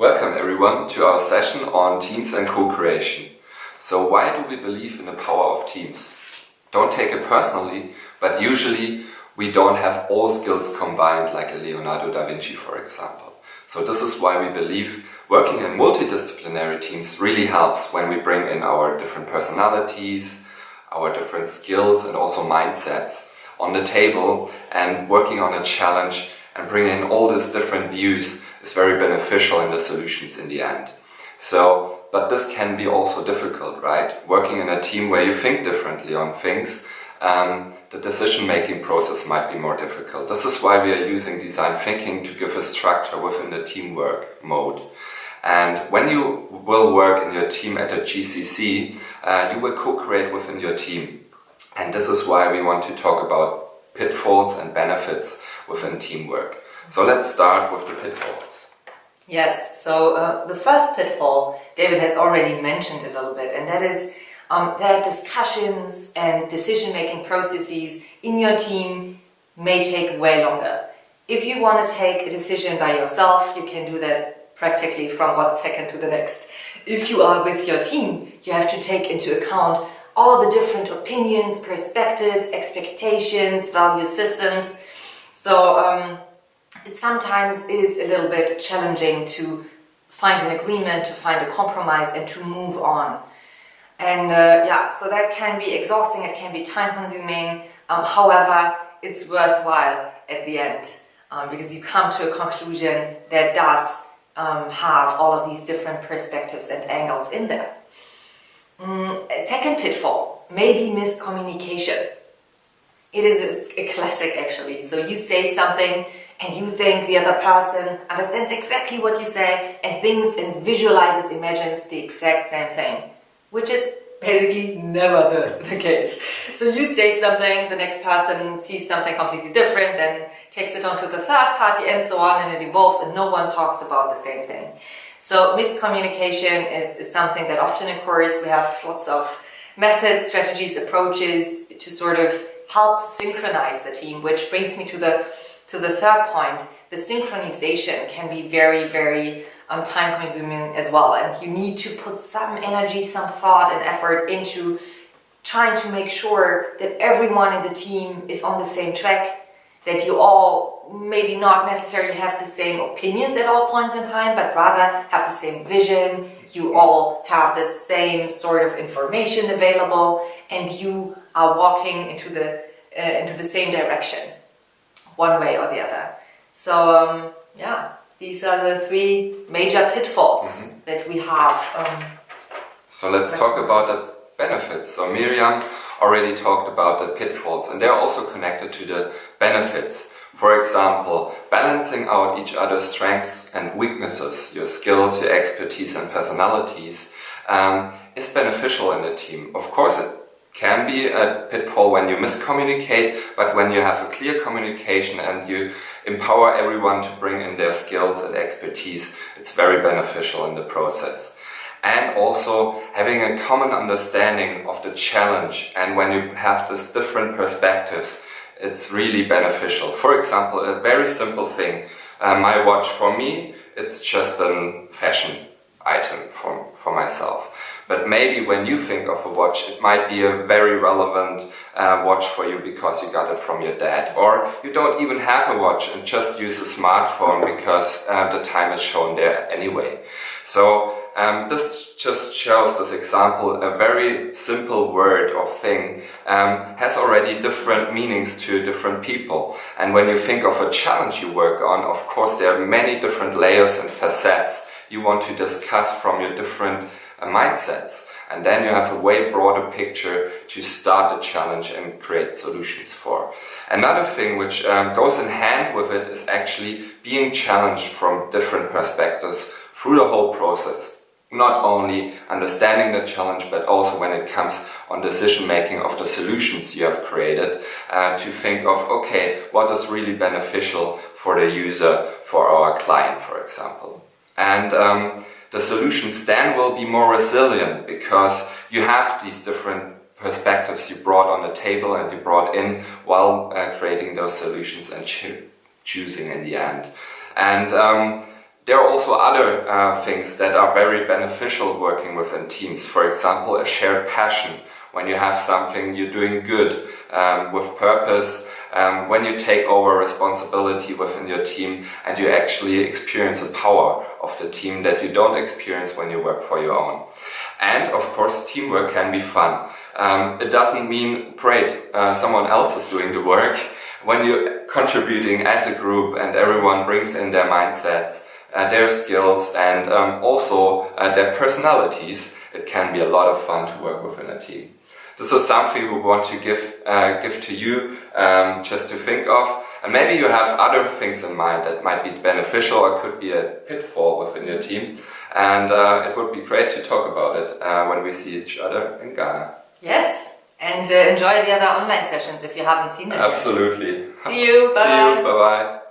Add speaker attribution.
Speaker 1: Welcome everyone to our session on teams and co-creation. So why do we believe in the power of teams? Don't take it personally, but usually we don't have all skills combined like a Leonardo da Vinci, for example. So this is why we believe working in multidisciplinary teams really helps when we bring in our different personalities, our different skills and also mindsets on the table, and working on a challenge and bringing in all these different views is very beneficial in the solutions in the end. But this can be also difficult, right? Working in a team where you think differently on things, the decision-making process might be more difficult. This is why we are using design thinking to give a structure within the teamwork mode. And when you will work in your team at a GCC, you will co-create within your team. And this is why we want to talk about pitfalls and benefits within teamwork. So let's start with the pitfalls.
Speaker 2: Yes, so the first pitfall, David has already mentioned a little bit, and that is that discussions and decision-making processes in your team may take way longer. If you want to take a decision by yourself, you can do that practically from 1 second to the next. If you are with your team, you have to take into account all the different opinions, perspectives, expectations, value systems. So it sometimes is a little bit challenging to find an agreement, to find a compromise and to move on. And so that can be exhausting, it can be time consuming. However, it's worthwhile at the end because you come to a conclusion that does have all of these different perspectives and angles in there. A second pitfall may be miscommunication. It is a classic actually. So you say something and you think the other person understands exactly what you say and thinks and visualizes, imagines the exact same thing, which is basically never the case. So you say something, the next person sees something completely different, then takes it on to the third party and so on, and it evolves and no one talks about the same thing. So miscommunication is something that often occurs. We have lots of methods, strategies, approaches to sort of help to synchronize the team, which brings me to the third point. The synchronization can be very, very time consuming as well, and you need to put some energy, some thought and effort into trying to make sure that everyone in the team is on the same track, that you all maybe not necessarily have the same opinions at all points in time, but rather have the same vision, you all have the same sort of information available, and you are walking into the same direction, one way or the other. So these are the three major pitfalls that we have.
Speaker 1: So let's talk about the benefits. So Miriam already talked about the pitfalls, and they're also connected to the benefits. For example, balancing out each other's strengths and weaknesses, your skills, your expertise and personalities, is beneficial in the team. Of course, it can be a pitfall when you miscommunicate, but when you have a clear communication and you empower everyone to bring in their skills and expertise, it's very beneficial in the process. And also having a common understanding of the challenge, and when you have these different perspectives, it's really beneficial. For example, a very simple thing, my watch, for me, it's just a fashion item for myself. But maybe when you think of a watch, it might be a very relevant watch for you because you got it from your dad. Or you don't even have a watch and just use a smartphone because the time is shown there anyway. So this just shows this example, a very simple word or thing has already different meanings to different people. And when you think of a challenge you work on, of course there are many different layers and facets you want to discuss from your different mindsets, and then you have a way broader picture to start the challenge and create solutions for. Another thing which goes in hand with it is actually being challenged from different perspectives through the whole process. Not only understanding the challenge, but also when it comes on decision making of the solutions you have created, to think of, okay, what is really beneficial for the user, for our client, for example. And the solutions then will be more resilient because you have these different perspectives you brought on the table and you brought in while creating those solutions and choosing in the end. And there are also other things that are very beneficial working within teams. For example, a shared passion. When you have something you're doing good with purpose, when you take over responsibility within your team and you actually experience the power of the team that you don't experience when you work for your own. And of course, teamwork can be fun. It doesn't mean, great, someone else is doing the work. When you're contributing as a group and everyone brings in their mindsets, their skills and also their personalities, it can be a lot of fun to work within a team. This is something we want to give to you just to think of. And maybe you have other things in mind that might be beneficial or could be a pitfall within your team. And it would be great to talk about it when we see each other in Ghana.
Speaker 2: Yes, and enjoy the other online sessions if you haven't seen them
Speaker 1: Absolutely.
Speaker 2: yet. See you. Bye.
Speaker 1: See you. Bye-bye.